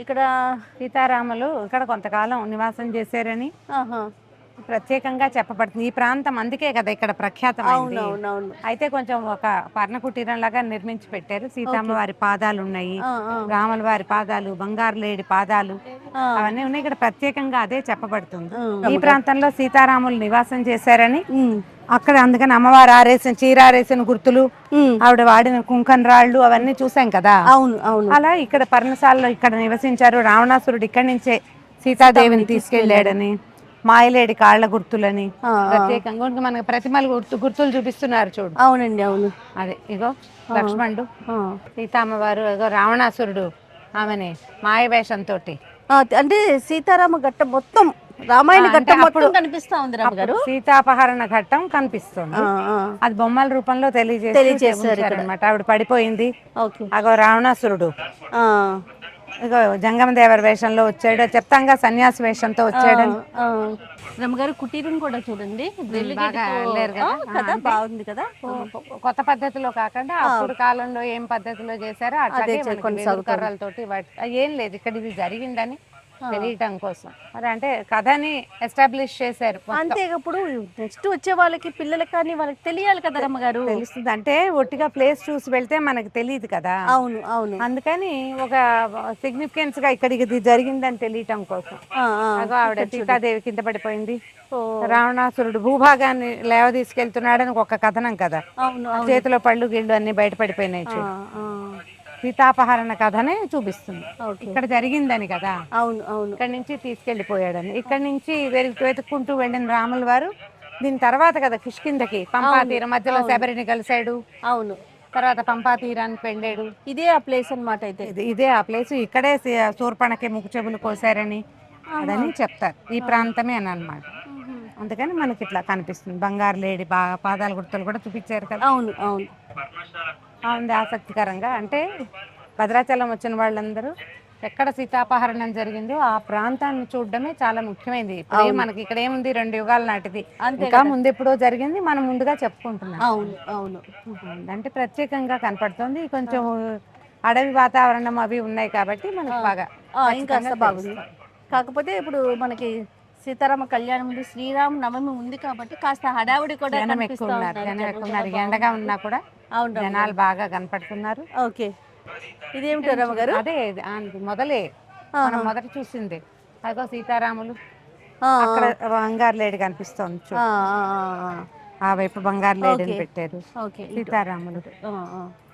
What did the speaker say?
ఇక్కడ సీతారాములు ఇక్కడ కొంతకాలం నివాసం చేశారని ఆహా. ప్రత్యేకంగా చెప్పబడుతుంది. ఈ ప్రాంతం అందుకే కదా ఇక్కడ ప్రఖ్యాతమైంది. అవునవునవును. అయితే కొంచెం ఒక పర్ణకుటీరం లాగా నిర్మించి పెట్టారు. సీతమ్మ వారి పాదాలు ఉన్నాయి, రాముల వారి పాదాలు, బంగారు లేడి పాదాలు అవన్నీ ఉన్నాయి. ఇక్కడ ప్రత్యేకంగా అదే చెప్పబడుతుంది. ఈ ప్రాంతంలో సీతారాములు నివాసం చేశారని అక్కడ అందుకని అమ్మవారు ఆరేసిన చీర ఆరేసిన గుర్తులు, ఆవిడ వాడిన కుంకన్ రాళ్ళు అవన్నీ చూసాం కదా. అవును అవును. అలా ఇక్కడ పర్ణశాలలో ఇక్కడ నివసించారు. రావణాసురుడు ఇక్కడి నుంచే సీతాదేవిని తీసుకెళ్లాడని, మాయలేడి కాళ్ల గుర్తులని ప్రత్యేకంగా మనకి ప్రతిమలు గుర్తులు చూపిస్తున్నారు చూడు. అవునండి అవును. అదే ఇగో లక్ష్మణుడు, సీతమ్మవారు, ఇగో రావణాసురుడు ఆమెని మాయ వేషంతో. అంటే సీతారామ ఘట్టం మొత్తం, రామాయణ ఘట్టం మొత్తం కనిపిస్తా ఉంది రామగారు. సీతాపహరణ ఘట్టం కనిపిస్తుంది. అది బొమ్మల రూపంలో తెలియజేస్తారు అనమాట. ఆవిడ పడిపోయింది. అగో రావణాసురుడు ఇగో జంగమదేవర వేషంలో వచ్చాడు, చెప్తాంగా సన్యాసి వేషంతో వచ్చాడు. రమ్మగారు కుటీరం కూడా చూడండి, బాగుంది కదా. కొత్త పద్ధతిలో కాకుండా అప్పుడు కాలంలో ఏం పద్ధతిలో చేశారో అట్లాగే కర్రలతోటి ఏం లేదు. ఇక్కడ ఇది జరిగిందని తెలియటం కోసం మరి అంటే కథని ఎస్టాబ్లిష్ చేశారు. అంతేకప్పుడు నెక్స్ట్ వచ్చే వాళ్ళకి పిల్లలకి కానీ వాళ్ళకి తెలియాలి కదా రమ్మగారు. తెలుస్తుంది అంటే ఒట్టిగా ప్లేస్ చూసి వెళ్తే మనకి తెలియదు కదా. అవును అవును. అందుకని ఒక సిగ్నిఫికెన్స్ గా ఇక్కడికి ఇది జరిగిందని తెలియటం కోసం. ఆవిడ సీతాదేవి కింద పడిపోయింది, రావణాసురుడు భూభాగాన్ని లేవ తీసుకెళ్తున్నాడని ఒక కథనం కదా. చేతిలో పళ్ళు గిళ్ళు అన్ని బయటపడిపోయినాయి. సీతాపహరణ కథనే చూపిస్తుంది, ఇక్కడ జరిగిందని కదా. అవును అవును. ఇక్కడ నుంచి తీసుకెళ్లిపోయాడని. ఇక్కడ నుంచి వెతుక్కుంటూ వెళ్ళిన రాముల వారు దీని తర్వాత కదా కిష్కిందకి పంపా తీరం మధ్యలో శబరిని కలిశాడు. అవును. తర్వాత పంపా తీరానికి వెళ్ళాడు. ఇదే ఆ ప్లేస్ అన్నమాట. అయితే ఇదే ఆ ప్లేస్. ఇక్కడే శూర్పణకి ముక్కు చెవులు కోసారని అదని చెప్తారు. ఈ ప్రాంతమే అని అన్నమాట. అందుకని మనకి ఇట్లా కనిపిస్తుంది. బంగారు లేడి పాదాల గుర్తులు కూడా చూపించారు కదా. అవును అవును. ఉంది ఆసక్తికరంగా. అంటే భద్రాచలం వచ్చిన వాళ్ళందరూ ఎక్కడ సీతాపహరణం జరిగిందో ఆ ప్రాంతాన్ని చూడడమే చాలా ముఖ్యమైనది. ఇప్పుడు మనకి ఇక్కడ ఏముంది, 2 యుగాల నాటిది, ఇంకా ముందు ఎప్పుడో జరిగింది, మనం ముందుగా చెప్పుకుంటున్నాం. అవును అవును. అంటే ప్రత్యేకంగా కనపడుతుంది. కొంచెం అడవి వాతావరణం అవి ఉన్నాయి కాబట్టి మనకు బాగా ఇంకా బాగుంది. కాకపోతే ఇప్పుడు మనకి సీతారామ కళ్యాణం ఉంది, శ్రీరామ నవమి ఉంది కాబట్టి కాస్త హడావుడి కూడా జనం ఎక్కువ ఉన్నారు. ఎండగా ఉన్నా కూడా జనాలు బాగా కనపడుతున్నారు. ఓకే. ఇదేమిటో రమ్మగారు? అదే మొదలే మనం మొదట చూసింది. అదిగో సీతారాములు, అక్కడ బంగారు లేడి కనిపిస్తోంది చూడు, ఆ వైపు బంగారు లేడిని పెట్టారు. సీతారాములు